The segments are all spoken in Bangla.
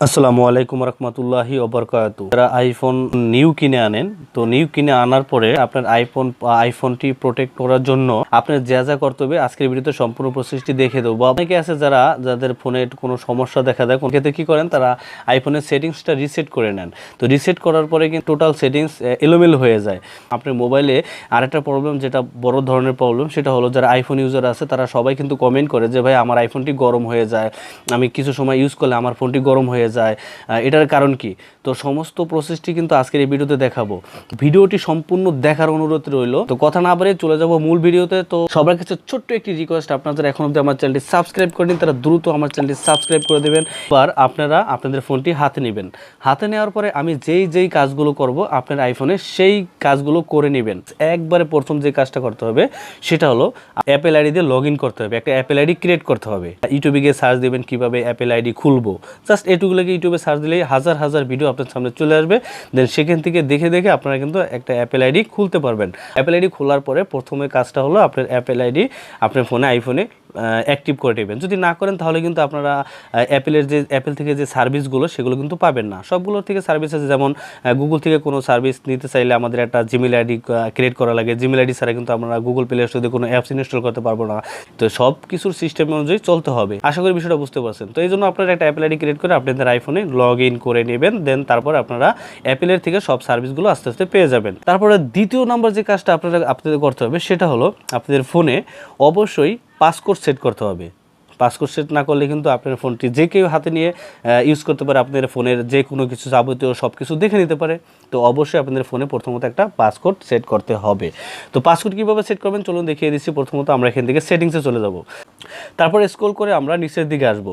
আসসালামু আলাইকুম রহমতুল্লাহি ওবরকাতু। যারা আইফোন নিউ কিনে আনেন, তো নিউ কিনে আনার পরে আপনার আইফোনটি প্রোটেক্ট করার জন্য আপনার যা যা করতে হবে আজকের ভিডিওতে সম্পূর্ণ প্রসেসটি দেখে দেবো। অনেকে আছে যাদের ফোনে কোনো সমস্যা দেখা দেয়, ক্ষেত্রে কী করেন, তারা আইফোনের সেটিংসটা রিসেট করে নেন। তো রিসেট করার পরে কিন্তু টোটাল সেটিংস এলোমেলো হয়ে যায়। আপনার মোবাইলে আরেকটা প্রবলেম, যেটা বড় ধরনের প্রবলেম, সেটা হলো যারা আইফোন ইউজার আছে তারা সবাই কিন্তু কমেন্ট করে যে ভাই আমার আইফোনটি গরম হয়ে যায়, আমি কিছু সময় ইউজ করলে আমার ফোনটি গরম হয়ে যায়, এটার কারণ কি? তো সমস্ত প্রসেসটি কিন্তু আজকের এই ভিডিওতে দেখাবো। ভিডিওটি সম্পূর্ণ দেখার অনুরোধ রইল। তো কথা না বাড়িয়ে চলে যাব মূল ভিডিওতে। তো সবার কাছে ছোট্ট একটি রিকোয়েস্ট, আপনারা যারা এখন অবধি আমার চ্যানেলটি সাবস্ক্রাইব করেনি তারা দ্রুত আমার চ্যানেলটি সাবস্ক্রাইব করে দেবেন। এবার আপনারা আপনাদের ফোনটি হাতে নেবেন। হাতে নেওয়ার পরে আমি যেই কাজগুলো করব আপনার আইফোনে সেই কাজগুলো করে নেবেন। একবারে প্রথম যে কাজটা করতে হবে সেটা হলো অ্যাপেল আইডি দিয়ে লগ ইন করতে হবে। একটা অ্যাপেল আইডি ক্রিয়েট করতে হবে। ইউটিউবে গিয়ে সার্চ দেবেন কীভাবে অ্যাপেল আইডি খুলবো। জাস্ট এটুকুলোকে ইউটিউবে সার্চ দিলেই হাজার হাজার ভিডিও আপনার সামনে চলে আসবে। দেন সেখান থেকে দেখে আপনারা কিন্তু একটা অ্যাপেল আইডি খুলতে পারবেন। অ্যাপেল আইডি খোলার পরে প্রথমে কাজটা হলো আপনার অ্যাপেল আইডি আপনার আইফোনে অ্যাক্টিভ করে নেবেন। যদি না করেন তাহলে কিন্তু আপনারা অ্যাপেল থেকে যে সার্ভিসগুলো সেগুলো কিন্তু পাবেন না। সবগুলোর থেকে সার্ভিস আছে, যেমন গুগল থেকে কোনো সার্ভিস নিতে চাইলে আমাদের একটা জিমেল আইডি ক্রিয়েট করা লাগে। জিমেল আইডি ছাড়া কিন্তু আমরা গুগল প্লে স্টোরে কোনো অ্যাপস ইনস্টল করতে পারবো না। তো সব কিছুর সিস্টেম অনুযায়ী চলতে হবে। আশা করি বিষয়টা বুঝতে পারছেন। তো এই জন্য আপনারা একটা অ্যাপেল আইডি ক্রিয়েট করে আপনাদের আইফোনে লগ ইন করে নেবেন। দেন তারপর আপনারা অ্যাপেলের থেকে সব সার্ভিসগুলো আস্তে আস্তে পেয়ে যাবেন। তারপরে দ্বিতীয় নম্বর যে কাজটা আপনাদের করতে হবে সেটা হলো আপনাদের ফোনে অবশ্যই পাসকোড সেট করতে হবে। পাসকোড সেট না করলে কিন্তু আপনার ফোনটি যে কেউ হাতে নিয়ে ইউজ করতে পারে, আপনার ফোনের যে কোনো কিছু যাবতীয় সব কিছু দেখে নিতে পারে। তো অবশ্যই আপনাদের ফোনে প্রথমত একটা পাসকোড সেট করতে হবে। তো পাসকোড কীভাবে সেট করবেন চলুন দেখিয়ে দিচ্ছি। প্রথমত আমরা এখান থেকে সেটিংসে চলে যাব। তারপর স্ক্রল করে আমরা নিচের দিকে আসব।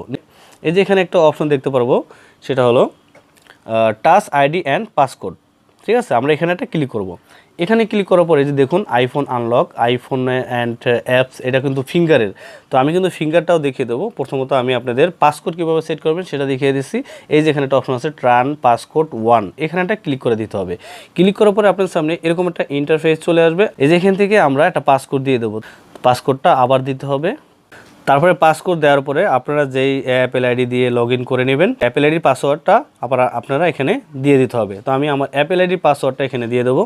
এই যে এখানে একটা অপশন দেখতে পারবো, সেটা হলো টাচ আইডি অ্যান্ড পাসকোড। ঠিক আছে, আমরা এখানে একটা ক্লিক করব। এখানে ক্লিক করার পরে যে দেখুন iPhone unlock, iPhone and apps, এটা কিন্তু ফিঙ্গারের। তো আমি কিন্তু ফিঙ্গারটাও দেখিয়ে দেবো। প্রথমত আমি আপনাদের পাসকোড কীভাবে সেট করবেন সেটা দেখিয়ে দিচ্ছি। এই যে এখানে একটা অপশন আছে ট্রান পাসকোড 1, এখানে একটা ক্লিক করে দিতে হবে। ক্লিক করার পরে আপনার সামনে এরকম একটা ইন্টারফেস চলে আসবে। এই যে এখান থেকে আমরা একটা পাসকোড দিয়ে দেবো। পাসকোডটা আবার দিতে হবে। তারপরে পাসকোড দেওয়ার পরে আপনারা যেই অ্যাপেল আইডি দিয়ে লগ ইন করে নেবেন, অ্যাপেল আইডির পাসওয়ার্ডটা আপনারা এখানে দিয়ে দিতে হবে। তো আমি আমার অ্যাপেল আইডির পাসওয়ার্ডটা এখানে দিয়ে দেবো।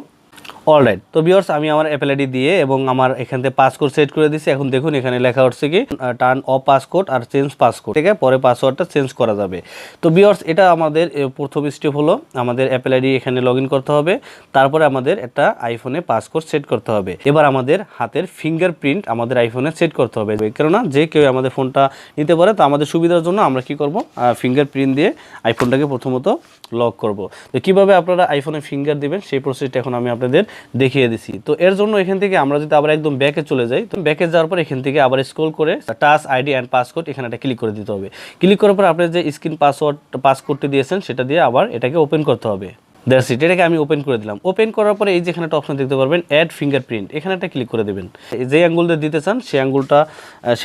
অলরাইট, তো ভিউয়ার্স আমি আমার অ্যাপেল আইডি দিয়ে এবং আমার এখান থেকে পাসকোড সেট করে দিচ্ছি। এখন দেখুন এখানে লেখা হচ্ছে কি টার্ন অফ পাসকোড আর চেঞ্জ পাসকোড, থেকে পরে পাসওয়ার্ডটা চেঞ্জ করা যাবে। তো ভিউয়ার্স এটা আমাদের প্রথম স্টেপ হলো আমাদের অ্যাপেল আইডি এখানে লগ ইন করতে হবে। তারপরে আমাদের একটা আইফোনে পাসকোড সেট করতে হবে। এবার আমাদের হাতের ফিঙ্গারপ্রিন্ট আমাদের আইফোনে সেট করতে হবে, কেননা যে কেউ আমাদের ফোনটা নিতে পারে। তো আমাদের সুবিধার জন্য আমরা কি করব, ফিঙ্গারপ্রিন্ট দিয়ে আইফোনটাকে প্রথমত লক করব। তো কীভাবে আপনারা আইফোনে ফিঙ্গার দিবেন সেই প্রসেসটা এখন আমি আপনাদের দেখিয়ে দিছি। তো এর জন্য এখান থেকে আমরা যদি আবার একদম ব্যাকে চলে যাই, তো ব্যাকে যাওয়ার পর এখান থেকে আবার স্ক্রল করে টাচ আইডি অ্যান্ড পাসকোড এখানে একটা ক্লিক করে দিতে হবে। ক্লিক করার পর আপনার যে স্ক্রিন পাসকোডটি দিয়েছেন সেটা দিয়ে আবার এটাকে ওপেন করতে হবে। দ্যাটস ইট, এটাকে আমি ওপেন করে দিলাম। ওপেন করার পরে এই যে এখানে একটা অপশন দেখতে পারবেন অ্যাড ফিঙ্গারপ্রিন্ট, এখানে একটা ক্লিক করে দেবেন। যে অ্যাঙ্গুল দিয়ে দিতে চান সেই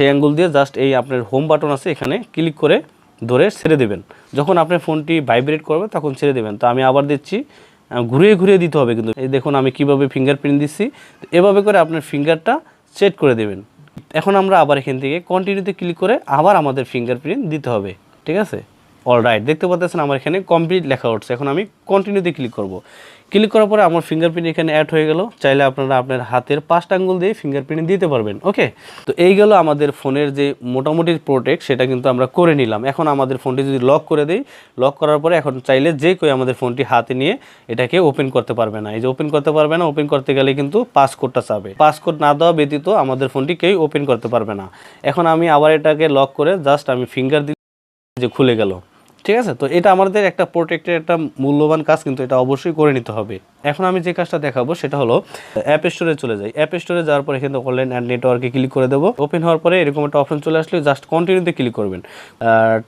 অ্যাঙ্গুল দিয়ে জাস্ট এই আপনার হোম বাটন আছে এখানে ক্লিক করে ধরে ছেড়ে দেবেন। যখন আপনার ফোনটি ভাইব্রেট করবে তখন ছেড়ে দেবেন। তো আমি আবার দিচ্ছি, ঘুরিয়ে দিতে হবে কিন্তু। এই দেখুন আমি কিভাবে ফিঙ্গারপ্রিন্ট দিচ্ছি। এভাবে করে আপনার ফিঙ্গারটা সেট করে দেবেন। এখন আমরা আবার এখান থেকে কন্টিনিউতে ক্লিক করে আবার আমাদের ফিঙ্গারপ্রিন্ট দিতে হবে। ঠিক আছে, অলরাইট, দেখতে পাচ্ছেন আমার এখানে কমপ্লিট লেখা উঠছে। এখন আমি কন্টিনিউতে ক্লিক করব। ক্লিক করার পরে আমার ফিঙ্গারপ্রিন্ট এখানে অ্যাড হয়ে গেল। চাইলে আপনারা আপনার হাতের 5টা আঙ্গুল দিয়ে ফিঙ্গারপ্রিন্ট দিতে পারবেন। ওকে, তো এই গেল আমাদের ফোনের যে মোটামুটি প্রোটেক্ট, সেটা কিন্তু আমরা করে নিলাম। এখন আমাদের ফোনটি যদি লক করে দেই, লক করার পরে এখন চাইলে যে কেউ আমাদের ফোনটি হাতে নিয়ে এটাকে ওপেন করতে পারবে না। এই যে ওপেন করতে পারবে না, ওপেন করতে গেলে কিন্তু পাসকোডটা চাবে। পাসকোড না দেওয়া ব্যতীত আমাদের ফোনটি কেউ ওপেন করতে পারবে না। এখন আমি আবার এটাকে লক করে জাস্ট আমি ফিঙ্গার দিই, যে খুলে গেল। ঠিক আছে, তো এটা আমাদের একটা প্রোটেক্টের একটা মূল্যবান কাজ, কিন্তু এটা অবশ্যই করে নিতে হবে। এখন আমি যে কাজটা দেখাবো সেটা হলো অ্যাপ স্টোরে চলে যাই। অ্যাপ স্টোরে যাওয়ার পরে এখানে অনলাইন অ্যান্ড নেটওয়ার্কে ক্লিক করে দেবো। ওপেন হওয়ার পরে এরকম একটা অপশন চলে আসলে জাস্ট কন্টিনিউতে ক্লিক করবেন।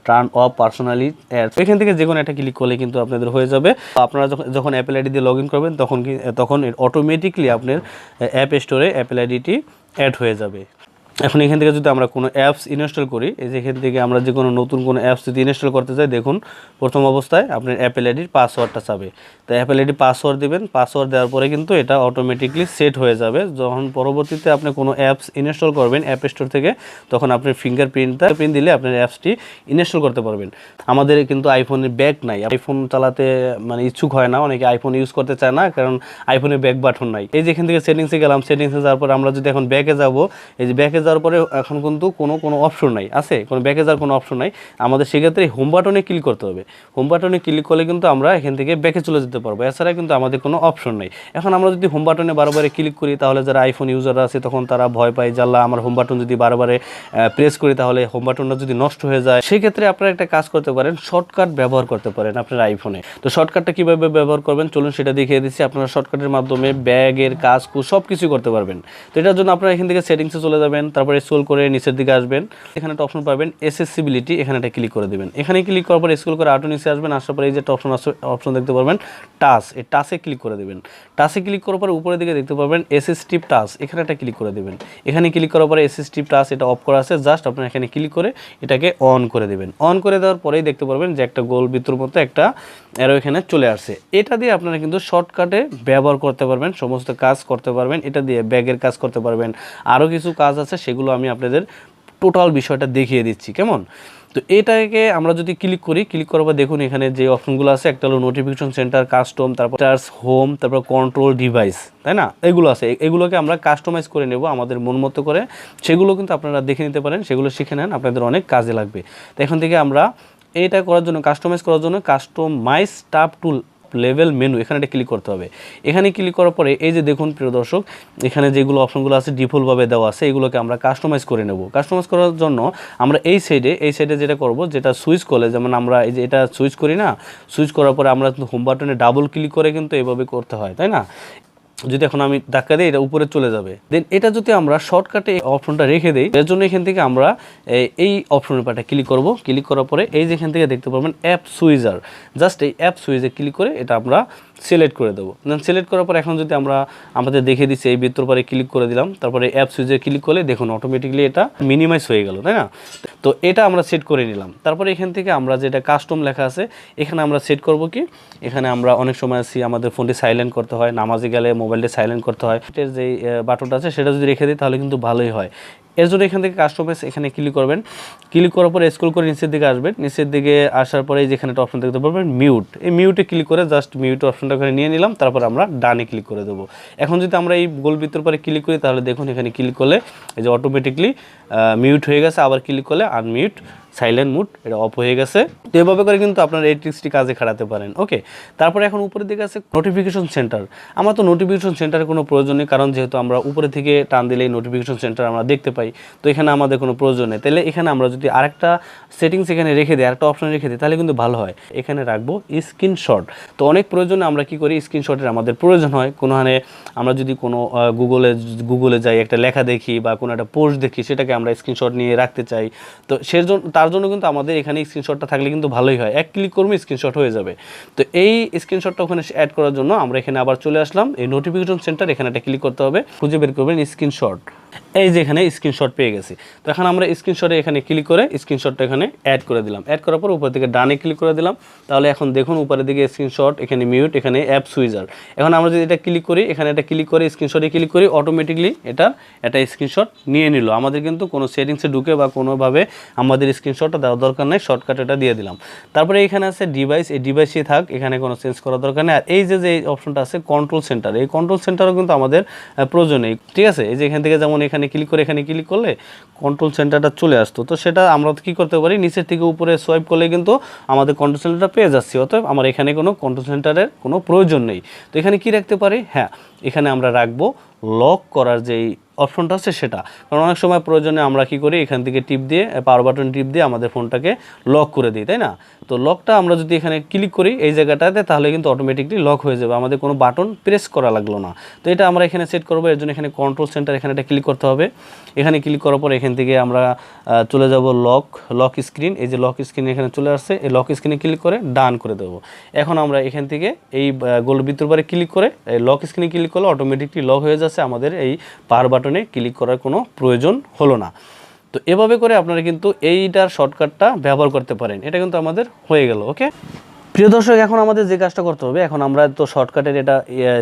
টার্ন অফ পার্সোনালি অ্যাডস, এখান থেকে যে কোনো একটা ক্লিক করলে কিন্তু আপনাদের হয়ে যাবে। আপনারা যখন অ্যাপেল আইডি দিয়ে লগ ইন করবেন তখন অটোমেটিকলি আপনার অ্যাপ স্টোরে অ্যাপেল আইডিটি অ্যাড হয়ে যাবে। এখন এখান থেকে যদি আমরা কোনো অ্যাপস ইনস্টল করি, এই যে এখান থেকে আমরা যে কোনো নতুন কোনো অ্যাপস যদি ইনস্টল করতে চাই, দেখুন প্রথম অবস্থায় আপনার অ্যাপেল আইডির পাসওয়ার্ডটা চাবে। তো অ্যাপেল আইডি পাসওয়ার্ড দেবেন, পাসওয়ার্ড দেওয়ার পরে কিন্তু এটা অটোমেটিকলি সেট হয়ে যাবে। যখন পরবর্তীতে আপনি কোনো অ্যাপস ইনস্টল করবেন অ্যাপ স্টোর থেকে, তখন আপনি ফিঙ্গারপ্রিন্ট দিলে আপনার অ্যাপসটি ইনস্টল করতে পারবেন। আমাদের কিন্তু আইফোনের ব্যাক নাই, আইফোন চালাতে মানে ইচ্ছুক হয় না, অনেকে আইফোন ইউজ করতে চায় না, কারণ আইফোনের ব্যাক বাটন নাই। এই যে এখান থেকে সেটিংসে গেলাম, সেটিংসে যাওয়ার পরে আমরা যদি এখন ব্যাকে যাব, এই যে ব্যাকে যাওয়ার পরে এখন কিন্তু কোনো অপশন নাই, আছে কোনো ব্যাকে যাওয়ার কোনো অপশন নাই। আমাদের সেক্ষেত্রে হোম বাটনে ক্লিক করতে হবে। হোম বাটনে ক্লিক করলে কিন্তু আমরা এখান থেকে ব্যাকে চলে যেতে পারবো, এছাড়া কিন্তু আমাদের কোনো অপশন নেই। এখন আমরা যদি হোম বাটনে বারবার ক্লিক করি, তাহলে যারা আইফোন ইউজার আছে তখন তারা ভয় পায়, জানলা আমার হোম বাটন যদি বারবারে প্রেস করি তাহলে হোম বাটনটা যদি নষ্ট হয়ে যায়। সেক্ষেত্রে আপনারা একটা কাজ করতে পারেন, শর্টকাট ব্যবহার করতে পারেন আপনার আইফোনে। তো শর্টকাটটা কীভাবে ব্যবহার করবেন চলুন সেটা দেখিয়ে দিচ্ছি। আপনারা শর্টকাটের মাধ্যমে ব্যাগের কাজ সব কিছু করতে পারবেন। তো এটার জন্য আপনারা এখান থেকে সেটিংসে চলে যাবেন, তারপরে স্ক্রল করে নিচের দিকে আসবেন, এখানে একটা অপশন পাবেন অ্যাক্সেসিবিলিটি, এখানে একটা ক্লিক করে দেবেন। এখানে ক্লিক করার পরে স্ক্রল করে আটো নিচে আসবেন, আসার পরে এই যে একটা অপশন দেখতে পারবেন টাচ, এই টাচে ক্লিক করে দেবেন। টাচে ক্লিক করার পরে উপরের দিকে দেখতে পাবেন অ্যাসিস্টিভ টাচ, এখানে একটা ক্লিক করে দেবেন। এখানে ক্লিক করার পরে অ্যাসিস্টিভ টাচ এটা অফ করা আছে, জাস্ট আপনারা এখানে ক্লিক করে এটাকে অন করে দেবেন। অন করে দেওয়ার পরেই দেখতে পারবেন যে একটা গোল বৃত্তর মতো একটা অ্যারো এখানে চলে আসছে। এটা দিয়ে আপনারা কিন্তু শর্টকাটে ব্যবহার করতে পারবেন, সমস্ত কাজ করতে পারবেন। এটা দিয়ে ব্যাগের কাজ করতে পারবেন, আরও কিছু কাজ আছে সেগুলো আমি আপনাদের টোটাল বিষয়টা দেখিয়ে দিচ্ছি, কেমন? তো এটাকে আমরা যদি ক্লিক করি, ক্লিক করার পর দেখুন এখানে যে অপশনগুলো আছে, একটা হলো নোটিফিকেশন সেন্টার, কাস্টম, তারপর চার্জ, হোম, তারপর কন্ট্রোল ডিভাইস, তাই না? এগুলো আছে, এগুলোকে আমরা কাস্টমাইজ করে নেব আমাদের মন মতো করে। সেগুলো কিন্তু আপনারা দেখে নিতে পারেন, সেগুলো শিখে নেন, আপনাদের অনেক কাজে লাগবে। তো এখান থেকে আমরা এটা করার জন্য, কাস্টমাইজ করার জন্য কাস্টমাইজ ট্যাব টুল লেভেল মেনু, এখানে একটা ক্লিক করতে হবে। এখানে ক্লিক করার পরে এই যে দেখুন প্রিয় দর্শক, এখানে যেগুলো অপশনগুলো আছে ডিফল্টভাবে দেওয়া আছে, এগুলোকে আমরা কাস্টমাইজ করে নেব। কাস্টমাইজ করার জন্য আমরা এই সাইডে যেটা করব, যেটা সুইচ করলে, যেমন আমরা এই যে এটা সুইচ করি না, সুইচ করার পরে আমরা হোম বাটনে ডাবল ক্লিক করে কিন্তু এভাবে করতে হয়, তাই না? যদি এখন আমি ধাক্কা দিই, এটা উপরে চলে যাবে। দেন এটা যদি আমরা শর্টকাটে এই অপশনটা রেখে দিই, এর জন্য এখান থেকে আমরা এই অপশনের পাটা ক্লিক করব। ক্লিক করার পরে এই যে এখান থেকে দেখতে পারবেন অ্যাপ সুইজার, জাস্ট এই অ্যাপ সুইজে ক্লিক করে এটা আমরা সিলেক্ট করে দেবো। দেন সিলেক্ট করার পর এখন যদি আমরা আমাদের দেখে দিচ্ছি, এই বৃত্তর পরে ক্লিক করে দিলাম, তারপরে অ্যাপ সুইজে ক্লিক করলে দেখুন অটোমেটিকলি এটা মিনিমাইজ হয়ে গেল, তাই না? তো এটা আমরা সেট করে নিলাম। তারপরে এখান থেকে আমরা যেটা কাস্টম লেখা আছে, এখানে আমরা সেট করব কি, এখানে আমরা অনেক সময় আছি আমাদের ফোনটি সাইলেন্ট করতে হয়, নামাজে গেলে মোবাইলটা সাইলেন্ট করতে হয়, এটার যে বাটনটা আছে সেটা যদি রেখে দিই তাহলে কিন্তু ভালোই হয়। এর জন্য এখান থেকে কাস্টমাইজ এখানে ক্লিক করবেন। ক্লিক করার পরে স্ক্রল করে নিচের দিকে আসবেন, নিচের দিকে আসার পরে যেখানে একটা অপশন দেখতে পারবেন মিউট, এই মিউটে ক্লিক করে জাস্ট মিউট অপশনটা ওখানে নিয়ে নিলাম, তারপর আমরা ডানে ক্লিক করে দেবো। এখন যদি আমরা এই গোল বৃত্তের পরে ক্লিক করি, তাহলে দেখুন এখানে ক্লিক করলে এই যে অটোমেটিকলি মিউট হয়ে গেছে, আবার ক্লিক করলে আনমিউট, সাইলেন্ট মুড এটা অফ হয়ে গেছে। তো এভাবে করে কিন্তু আপনারা এই ট্রিক্সটি কাজে খাটাতে পারেন। ওকে, তারপরে এখন উপরের দিকে আছে নোটিফিকেশন সেন্টার। আমার তো নোটিফিকেশন সেন্টারের কোনো প্রয়োজন নেই, কারণ যেহেতু আমরা উপরে থেকে টান দিলেই নোটিফিকেশন সেন্টার আমরা দেখতে পাই, তো এখানে আমাদের কোনো প্রয়োজন নেই। তাহলে এখানে আমরা যদি আরেকটা সেটিংস এখানে রেখে দিই, আরেকটা অপশন রেখে দিই, তাহলে কিন্তু ভালো হয়। এখানে রাখবো স্ক্রিনশট। তো অনেক প্রয়োজনে আমরা কি করি, স্ক্রিনশটের আমাদের প্রয়োজন হয়। কোনোখানে আমরা যদি কোনো গুগলে যাই, একটা লেখা দেখি বা কোনো একটা পোস্ট দেখি, সেটাকে আমরা স্ক্রিনশট নিয়ে রাখতে চাই, তো তার জন্য কিন্তু আমাদের এখানে স্ক্রিনশটটা থাকলে কিন্তু ভালোই হয়। এক ক্লিক করবো স্ক্রিনশট হয়ে যাবে। তো এই স্ক্রিনশটটা ওখানে অ্যাড করার জন্য আমরা এখানে আবার চলে আসলাম, এই নোটিফিকেশন সেন্টার, এখানে একটা ক্লিক করতে হবে, খুঁজে বের করবেন স্ক্রিনশট। এই যে এখানে স্ক্রিনশট পেয়ে গেছি। তো এখন আমরা স্ক্রিনশটে এখানে ক্লিক করে স্ক্রিনশটটা এখানে অ্যাড করে দিলাম। অ্যাড করার পর উপর থেকে ডানে ক্লিক করে দিলাম, তাহলে এখন দেখুন উপরের দিকে স্ক্রিনশট, এখানে মিউট, এখানে অ্যাপ সুইজার। এখন আমরা যদি এটা ক্লিক করি, এখানে এটা ক্লিক করে স্ক্রিনশটে ক্লিক করি, অটোমেটিকলি এটা স্ক্রিনশট নিয়ে নিল। আমাদের কিন্তু কোনো সেটিংসে ঢুকে বা কোনোভাবে আমাদের স্ক্রিনশটটা দেওয়ার দরকার নেই, শর্টকাট এটা দিয়ে দিলাম। তারপরে এখানে আছে ডিভাইস, এই ডিভাইসই থাক, এখানে কোনো চেঞ্জ করার দরকার নেই। আর এই যে অপশনটা আছে কন্ট্রোল সেন্টার, এই কন্ট্রোল সেন্টারও কিন্তু আমাদের প্রয়োজন নেই, ঠিক আছে? এই যে এখান থেকে যেমন এখানে ক্লিক করে এখানে ক্লিক করলে কন্ট্রোল সেন্টারটা চলে আসতো, তো সেটা আমরা কি করতে পারি, নিচের থেকে উপরে সোয়াইপ করলে কিন্তু আমাদের কন্ট্রোল সেন্টারটা পেয়ে যাচ্ছি। অতএব আমার এখানে কোনো কন্ট্রোল সেন্টারের কোনো প্রয়োজন নেই। তো এখানে কি রাখতে পারি, হ্যাঁ এখানে আমরা রাখবো লক করার যেই অপশনটা আছে সেটা, কারণ অনেক সময় প্রয়োজনে আমরা কি করি, এখান থেকে টিপ দিয়ে পাওয়ার বাটন টিপ দিয়ে আমাদের ফোনটাকে লক করে দিই, তাই না? তো লকটা আমরা যদি এখানে ক্লিক করি এই জায়গাটাতে, তাহলে কিন্তু অটোমেটিকলি লক হয়ে যাবে, আমাদের কোনো বাটন প্রেস করা লাগলো না। তো এটা আমরা এখানে সেট করবো। এর জন্য এখানে কন্ট্রোল সেন্টার, এখানে একটা ক্লিক করতে হবে। এখানে ক্লিক করার পর এখান থেকে আমরা চলে যাব লক স্ক্রিন, এই যে লক স্ক্রিন এখানে চলে আসছে, এই লক স্ক্রিনে ক্লিক করে ডান করে দেবো। এখন আমরা এখান থেকে এই গোল বৃত্তের উপরে ক্লিক করে এই লক স্ক্রিনে ক্লিক করলে অটোমেটিকলি লক হয়ে যাচ্ছে। আছে আমাদের এই পাওয়ার বাটনে ক্লিক করার কোনো প্রয়োজন হলো না। তো এভাবে করে আপনারা কিন্তু এইটার শর্টকাটটা ব্যবহার করতে পারেন। এটা কিন্তু আমাদের হয়ে গেল। ওকে প্রিয় দর্শক, এখন আমাদের যে কাজটা করতে হবে, এখন আমরা তো শর্টকাটের এটা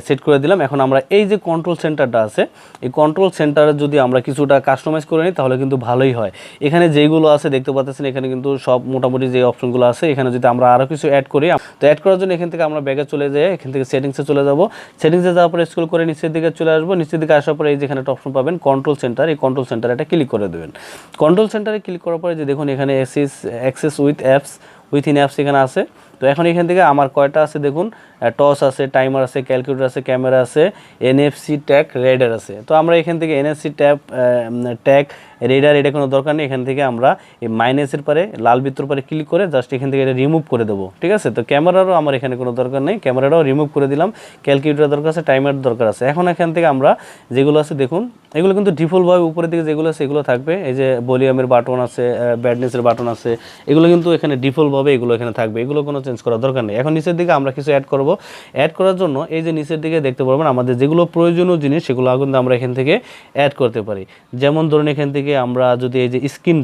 সেট করে দিলাম। এখন আমরা এই যে কন্ট্রোল সেন্টারটা আছে, এই কন্ট্রোল সেন্টারে যদি আমরা কিছুটা কাস্টমাইজ করে নিই তাহলে কিন্তু ভালোই হয়। এখানে যেইগুলো আছে দেখতে পাচ্ছেন, এখানে কিন্তু সব মোটামুটি যে অপশনগুলো আছে, এখানে যদি আমরা আরও কিছু অ্যাড করি, তো অ্যাড করার জন্য এখান থেকে আমরা ব্যাগে চলে যাই, এখান থেকে সেটিংসে চলে যাব। সেটিংসে যাওয়ার পরে স্ক্রল করে নিচের দিকে চলে আসবো। নিচের দিকে আসার পরে এই যেখানে একটা অপশন পাবেন কন্ট্রোল সেন্টার, এই কন্ট্রোল সেন্টারে এটা ক্লিক করে দেবেন। কন্ট্রোল সেন্টারে ক্লিক করার পরে যে দেখুন এখানে অ্যাক্সেস উইথিন অ্যাপস এখানে আছে। তো এখন এখান থেকে আমার কয়টা আছে দেখুন, টস আছে, টাইমার আছে, ক্যালকুলেটর আছে, ক্যামেরা আছে, এনএফসি ট্যাগ, রেডার আছে। তো আমরা এখান থেকে এনএফসি ট্যাগ রেডার এটা কোনো দরকার নেই। এখান থেকে আমরা এই মাইনাসের পরে লাল বৃত্তর পরে ক্লিক করে জাস্ট এখান থেকে এটা রিমুভ করে দেবো। ঠিক আছে, তো ক্যামেরারও আমার এখানে কোনো দরকার নেই, ক্যামেরাটাও রিমুভ করে দিলাম। ক্যালকুলেটর দরকার আছে, টাইমার দরকার আছে। এখন এখান থেকে আমরা যেগুলো আছে দেখুন, এগুলো কিন্তু ডিফল্টভাবে উপরের দিকে যেগুলো আছে এগুলো থাকবে। এই যে ভলিউমের বাটন আছে, ব্রাইটনেসের বাটন আছে, এগুলো কিন্তু এখানে ডিফল্টভাবে এগুলো এখানে থাকবে, এগুলো কোনো চেঞ্জ করার দরকার নেই। এখন নিচের দিকে আমরা কিছু অ্যাড করব। অ্যাড করার জন্য এই যে নিচের দিকে দেখতে পারবেন আমাদের যেগুলো প্রয়োজনীয় জিনিস সেগুলো কিন্তু আমরা এখান থেকে অ্যাড করতে পারি। যেমন ধরুন এখান থেকে আমরা যদি এই যে স্ক্রিন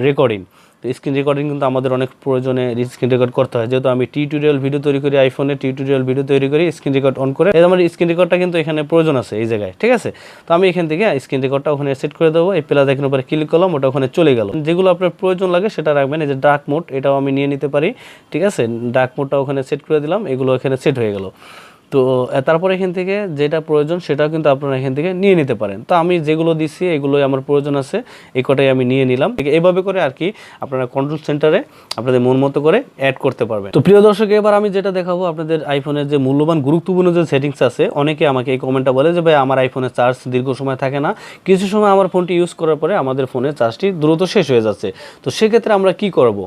রেকর্ডিং, তো স্ক্রিন রেকর্ডিং কিন্তু আমাদের অনেক প্রয়োজনে স্ক্রিন রেকর্ড করতে হয়। যেহেতু আমি টিউটোরিয়াল ভিডিও তৈরি করি, আইফোনে টিউটোরিয়াল ভিডিও তৈরি করি, স্ক্রিন রেকর্ড অন করে আমার স্ক্রিন রেকর্ডটা কিন্তু এখানে প্রয়োজন আছে এই জায়গায়। ঠিক আছে, তো আমি এখান থেকে স্ক্রিন রেকর্ডটা ওখানে সেট করে দেবো। এই প্লাস আইকনের উপরে ক্লিক করলাম, ওটা ওখানে চলে গেল। যেগুলো আপনার প্রয়োজন লাগে সেটা রাখবেন। এই যে ডার্ক মোড, এটাও আমি নিয়ে নিতে পারি। ঠিক আছে, ডার্ক মোডটা ওখানে সেট করে দিলাম, এগুলো এখানে সেট হয়ে গেল। তো তারপর এখান থেকে যেটা প্রয়োজন সেটাও কিন্তু আপনারা এখান থেকে নিয়ে নিতে পারেন। তো আমি যেগুলো দিচ্ছি এগুলোই আমার প্রয়োজন আছে, এই কটাই আমি নিয়ে নিলাম। এইভাবে করে আর কি আপনারা কন্ট্রোল সেন্টারে আপনাদের মন মতো করে অ্যাড করতে পারবেন। তো প্রিয় দর্শক, এবার আমি যেটা দেখাবো আপনাদের আইফোনের যে মূল্যবান গুরুত্বপূর্ণ যে সেটিংস আছে, অনেকে আমাকে এই কমেন্টটা বলে যে ভাই আমার আইফোনের চার্জ দীর্ঘ সময় থাকে না, কিছু সময় আমার ফোনটি ইউজ করার পরে আমাদের ফোনের চার্জটি দ্রুত শেষ হয়ে যাচ্ছে। তো সেক্ষেত্রে আমরা কি করব?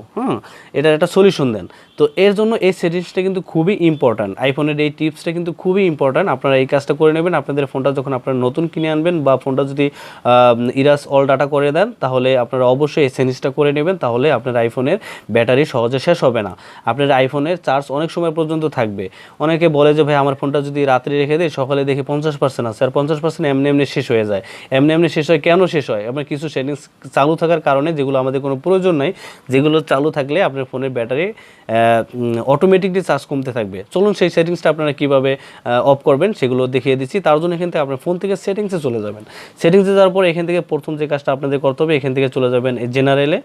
এটার একটা সলিউশন দেন। তো এর জন্য এই সেটিংসটা কিন্তু খুবই ইম্পর্ট্যান্ট, আইফোনের এই টিপসটা কিন্তু খুবই ইম্পর্ট্যান্ট। আপনারা এই কাজটা করে নেবেন। আপনাদের ফোনটা যখন আপনারা নতুন কিনে আনবেন বা ফোনটা যদি ইরাস অল ডাটা করে দেন, তাহলে আপনারা অবশ্যই এই সেটিংসটা করে নেবেন। তাহলে আপনার আইফোনের ব্যাটারি সহজে শেষ হবে না, আপনার আইফোনের চার্জ অনেক সময় পর্যন্ত থাকবে। অনেকে বলে যে ভাই আমার ফোনটা যদি রাত্রে রেখে দেয় সকালে দেখি 50% আছে, আর 50% এমনি এমনি শেষ হয়ে যায়। এমনি শেষ হয়, কেন শেষ হয়? আপনার কিছু সেটিংস চালু থাকার কারণে, যেগুলো আমাদের কোনো প্রয়োজন নাই, যেগুলো চালু থাকলে আপনার ফোনের ব্যাটারি অটোমেটিকলি চার্জ কমতে থাকবে। চলুন সেই সেটিংসটা আপনারা কীভাবে অফ করবেন সেগুলো দেখিয়ে দিচ্ছি। তার জন্য এখান থেকে আপনার ফোন থেকে সেটিংসে চলে যাবেন। সেটিংসে যাওয়ার পর এখান থেকে প্রথম যে কাজটা আপনাদের করতে হবে, এখান থেকে চলে যাবেন জেনারেলে,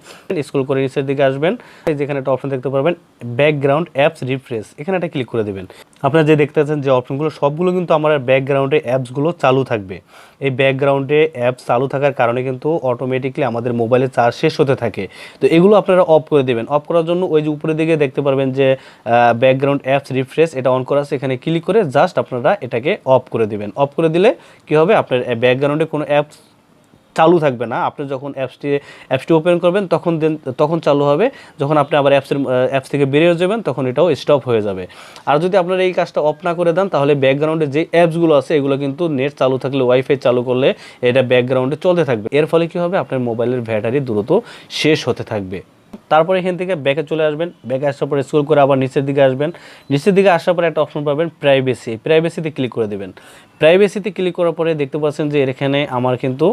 স্ক্রল করে নিচের দিকে আসবেন। যেখানে একটা অপশন দেখতে পারবেন ব্যাকগ্রাউন্ড অ্যাপস রিফ্রেশ, এখানে একটা ক্লিক করে দেবেন। আপনারা যে দেখতে পাচ্ছেন যে অপশনগুলো সবগুলো কিন্তু আমার ব্যাকগ্রাউন্ডে অ্যাপসগুলো চালু থাকবে। এই ব্যাকগ্রাউন্ডে অ্যাপস চালু থাকার কারণে কিন্তু অটোমেটিকলি আমাদের মোবাইলে চার্জ শেষ হতে থাকে। তো এগুলো আপনারা অফ করে দেবেন। অফ করার জন্য ওই যে উপরের দিকে দেখতে পারবেন যে ব্যাকগ্রাউন্ড অ্যাপস রিফ্রেশ, এটা অন করা আছে, এখানে ক্লিক করে জাস্ট আপনারা এটাকে অফ করে দিবেন। অফ করে দিলে কি হবে, আপনার ব্যাকগ্রাউন্ডে কোনো অ্যাপস চালু থাকবে না। আপনি যখন অ্যাপসটি ওপেন করবেন তখন চালু হবে, যখন আপনি আবার অ্যাপস থেকে বেরিয়ে যাবেন তখন এটাও স্টপ হয়ে যাবে। আর যদি আপনারা এই কাজটা অফ না করে দেন, তাহলে ব্যাকগ্রাউন্ডে যে অ্যাপসগুলো আছে এগুলো কিন্তু নেট চালু থাকলে, ওয়াইফাই চালু করলে এটা ব্যাকগ্রাউন্ডে চলতে থাকবে। এর ফলে কি হবে, আপনার মোবাইলের ব্যাটারি দ্রুত শেষ হতে থাকবে। তারপরে এখান থেকে ব্যাকে চলে আসবেন। ব্যাকে আসার পরে স্ক্রল করে আবার নিচের দিকে আসবেন। নিচের দিকে আসার পরে একটা অপশন পাবেন প্রাইভেসিতে ক্লিক করে দেবেন। প্রাইভেসিতে ক্লিক করার পরে দেখতে পাচ্ছেন যে এখানে আমার কিন্তু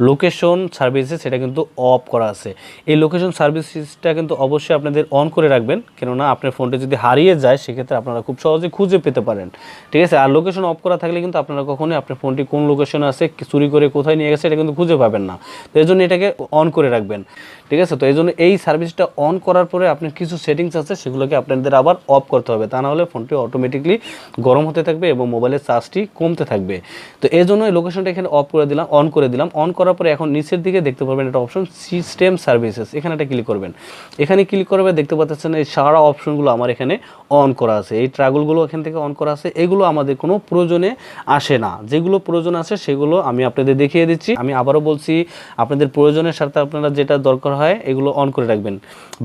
লোকেশন সার্ভিসেস সেটা কিন্তু অফ করা আছে। এই লোকেশন সার্ভিসেসটা কিন্তু অবশ্যই আপনাদের অন করে রাখবেন, কেননা আপনার ফোনটা যদি হারিয়ে যায় সেক্ষেত্রে আপনারা খুব সহজে খুঁজে পেতে পারেন। ঠিক আছে, আর লোকেশন অফ করা থাকলে কিন্তু আপনারা কখনোই আপনার ফোনটি কোন লোকেশনে আছে, চুরি করে কোথায় নিয়ে গেছে এটা কিন্তু খুঁজে পাবেন না। তো এই জন্য এটাকে অন করে রাখবেন। ঠিক আছে, তো এই জন্য এই সার্ভিসটা অন করার পরে আপনার কিছু সেটিংস আছে সেগুলোকে আপনাদের আবার অফ করতে হবে, তা নাহলে ফোনটি অটোমেটিকলি গরম হতে থাকবে এবং মোবাইলের চার্জটি কমতে থাকবে। তো এই জন্য এই লোকেশনটা এখানে অন করে দিলাম। অন করার পরে এখন নিচের দিকে দেখতে পারবেন একটা অপশন সিস্টেম সার্ভিসেস, এখানে একটা ক্লিক করবেন। এখানে ক্লিক করবে দেখতে পাচ্ছেন এই সারা অপশনগুলো আমার এখানে অন করা আছে। এই ট্রাগলগুলো এখান থেকে অন করা আছে, এগুলো আমাদের কোনো প্রয়োজনে আসে না। যেগুলো প্রয়োজন আছে সেগুলো আমি আপনাদের দেখিয়ে দিচ্ছি। আমি আবারও বলছি, আপনাদের প্রয়োজনের সাথে আপনারা যেটা দরকার হয় এগুলো অন করে রাখবেন,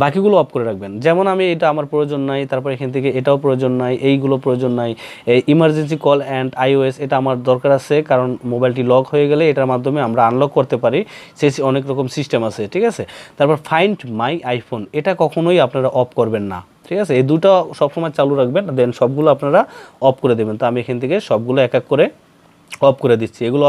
বাকিগুলো অফ করে রাখবেন। যেমন আমি এটা আমার প্রয়োজন নাই, তারপর এখান থেকে এটাও প্রয়োজন নাই, এইগুলো প্রয়োজন নাই। এই ইমার্জেন্সি কল অ্যান্ড iOS এটা আমার দরকার আছে, কারণ মোবাইলটি লক হয়ে গেলে এটার মাধ্যমে আমরা আনলক করতে পারি, সেই অনেক রকম সিস্টেম আছে। ঠিক আছে, তারপর ফাইন্ড মাই আইফোন এটা কখনোই আপনারা অফ করবেন না। ঠিক আছে, এই দুটো সবসময় চালু রাখবেন, দেন সবগুলো আপনারা অফ করে দেবেন। তো আমি এখান থেকে সবগুলো এক এক করে অফ করে দিচ্ছি। এগুলো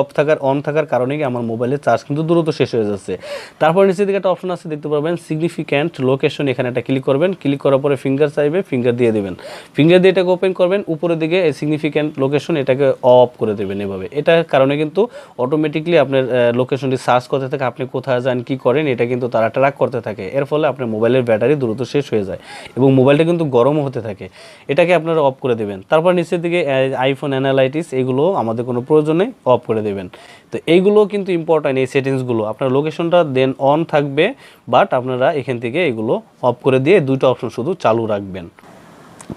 অন থাকার কারণে কি আমার মোবাইলের চার্জ কিন্তু দ্রুত শেষ হয়ে যাচ্ছে। তারপর নিচের দিকে একটা অপশন আছে, দেখতে পারবেন সিগনিফিক্যান্ট লোকেশন, এখানে একটা ক্লিক করবেন। ক্লিক করার পরে ফিঙ্গার চাইবে, ফিঙ্গার দিয়ে দেবেন। ফিঙ্গার দিয়ে এটাকে ওপেন করবেন, উপরের দিকে এই সিগনিফিক্যান্ট লোকেশন এটাকে অফ করে দেবেন এভাবে। এটার কারণে কিন্তু অটোমেটিকলি আপনার লোকেশনটি সার্চ করতে থাকে, আপনি কোথায় যান কী করেন এটা কিন্তু তারা ট্র্যাক করতে থাকে। এর ফলে আপনার মোবাইলের ব্যাটারি দ্রুত শেষ হয়ে যায় এবং মোবাইলটা কিন্তু গরমও হতে থাকে। এটাকে আপনারা অফ করে দেবেন। তারপর নিচের দিকে আইফোন অ্যানালাইটিস, এগুলো আমাদের কোনো প্রয়োজন নেই, অফ করে দেবেন। তো এইগুলো কিন্তু ইম্পর্ট্যান্ট, এই সেটিংসগুলো আপনার লোকেশনটা দেন অন থাকবে, বাট আপনারা এখান থেকে এগুলো অফ করে দিয়ে দুটো অপশন শুধু চালু রাখবেন।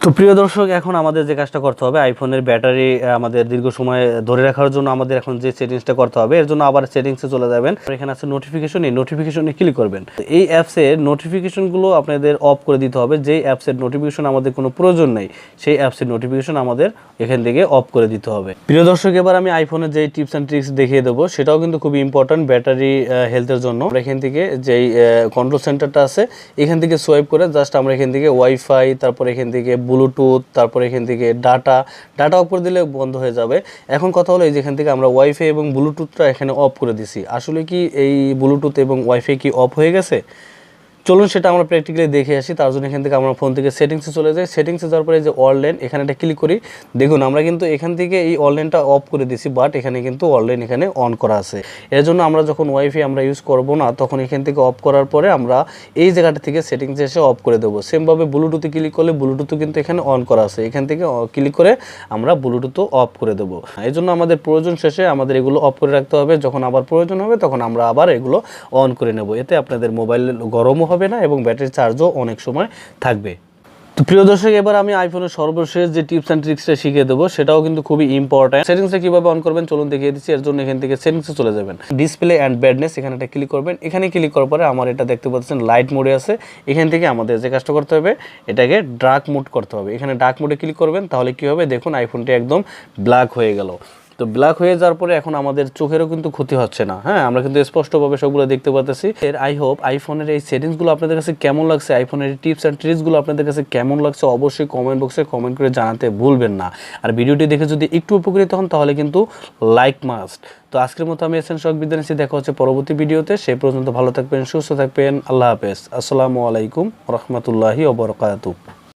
তো প্রিয় দর্শক, এখন আমাদের যে কাজটা করতে হবে, আইফোনের ব্যাটারি আমাদের দীর্ঘ সময় ধরে রাখার জন্য আমাদের এখন যে সেটিংসটা করতে হবে, এর জন্য আবার সেটিংসে চলে যাবেন। এখানে আছে নোটিফিকেশন, এই নোটিফিকেশনে ক্লিক করবেন। এই অ্যাপসের নোটিফিকেশনগুলো আপনাদের অফ করে দিতে হবে। যেই অ্যাপসের নোটিফিকেশন আমাদের কোনো প্রয়োজন নেই, সেই অ্যাপসের নোটিফিকেশন আমাদের এখান থেকে অফ করে দিতে হবে। প্রিয় দর্শক, এবার আমি আইফোনের যেই টিপস অ্যান্ড ট্রিক্স দেখিয়ে দেবো, সেটাও কিন্তু খুবই ইম্পর্ট্যান্ট ব্যাটারি হেলথের জন্য। এখান থেকে যেই কন্ট্রোল সেন্টারটা আছে, এখান থেকে সোয়াইপ করে জাস্ট আমরা এখান থেকে ওয়াইফাই, তারপর এখান থেকে ব্লুটুথ, তারপর এখান থেকে ডাটা অফ করে দিলে বন্ধ হয়ে যাবে। এখন কথা হলো এই যেখান থেকে আমরা ওয়াইফাই এবং ব্লুটুথটা এখানে অফ করে দিছি, আসলে কি এই ব্লুটুথ এবং ওয়াইফাই কি অফ হয়ে গেছে? চলুন সেটা আমরা প্র্যাকটিক্যালি দেখে আসি। তার জন্য এখান থেকে আমরা ফোন থেকে সেটিংসে চলে যাই। সেটিংসে যাওয়ার পরে যে অনলাইন, এখানে একটা ক্লিক করি। দেখুন আমরা কিন্তু এখান থেকে এই অনলাইনটা অফ করে দিছি, বাট এখানে কিন্তু অনলাইন এখানে অন করা আছে। এর জন্য আমরা যখন ওয়াইফাই আমরা ইউজ করব না, তখন এখান থেকে অফ করার পরে আমরা এই জায়গাটা থেকে সেটিংসে এসে অফ করে দেবো। সেমভাবে ব্লুটুথে ক্লিক করলে ব্লুটুথও কিন্তু এখানে অন করা আছে, এখান থেকে ক্লিক করে আমরা ব্লুটুথও অফ করে দেবো। এই জন্য আমাদের প্রয়োজন শেষে আমাদের এগুলো অফ করে রাখতে হবে, যখন আবার প্রয়োজন হবে তখন আমরা আবার এগুলো অন করে নেব। এতে আপনাদের মোবাইল গরমও হবে না এবং ব্যাটারি চার্জও অনেক সময় থাকবে। তো প্রিয় দর্শক, এবার আমি আইফোনের সর্বশেষ যে টিপস অ্যান্ড ট্রিক্সটা শিখিয়ে দেবো, সেটাও কিন্তু খুবই ইম্পর্ট্যান্ট। সেটিংসটা কীভাবে অন করবেন চলুন দেখিয়ে দিচ্ছি। এর জন্য এখান থেকে সেটিংসে চলে যাবেন, ডিসপ্লে অ্যান্ড ব্রাইটনেস, এখানে একটা ক্লিক করবেন। এখানে ক্লিক করার পরে আমার এটা দেখতে পাচ্ছেন লাইট মোডে আছে। এখান থেকে আমাদের যে কাজটা করতে হবে, এটাকে ডার্ক মোড করতে হবে। এখানে ডার্ক মোডে ক্লিক করবেন, তাহলে কী হবে দেখুন আইফোনটি একদম ব্ল্যাক হয়ে গেল। তো ব্ল্যাক হয়ে যাওয়ার পরে এখন আমাদের চোখেরও কিন্তু ক্ষতি হচ্ছে না। হ্যাঁ, আমরা কিন্তু স্পষ্টভাবে সবগুলো দেখতে পাচ্ছি। আই হোপ আইফোনের এই সেটিংসগুলো আপনাদের কাছে কেমন লাগছে, আইফোনের এই টিপস অ্যান্ড ট্রিক্সগুলো আপনাদের কাছে কেমন লাগছে, অবশ্যই কমেন্ট বক্সে কমেন্ট করে জানাতে ভুলবেন না। আর ভিডিওটি দেখে যদি একটু উপকৃত হন তাহলে কিন্তু লাইক মাস্ট। তো আজকের মতো আমি এসএন শখ বিদ্যা নিচ্ছি, দেখা হচ্ছে পরবর্তী ভিডিওতে। সেই পর্যন্ত ভালো থাকবেন, সুস্থ থাকবেন। আল্লাহ হাফেজ। আসসালামু আলাইকুম রহমতুল্লাহি ওয়া বারাকাতুহু।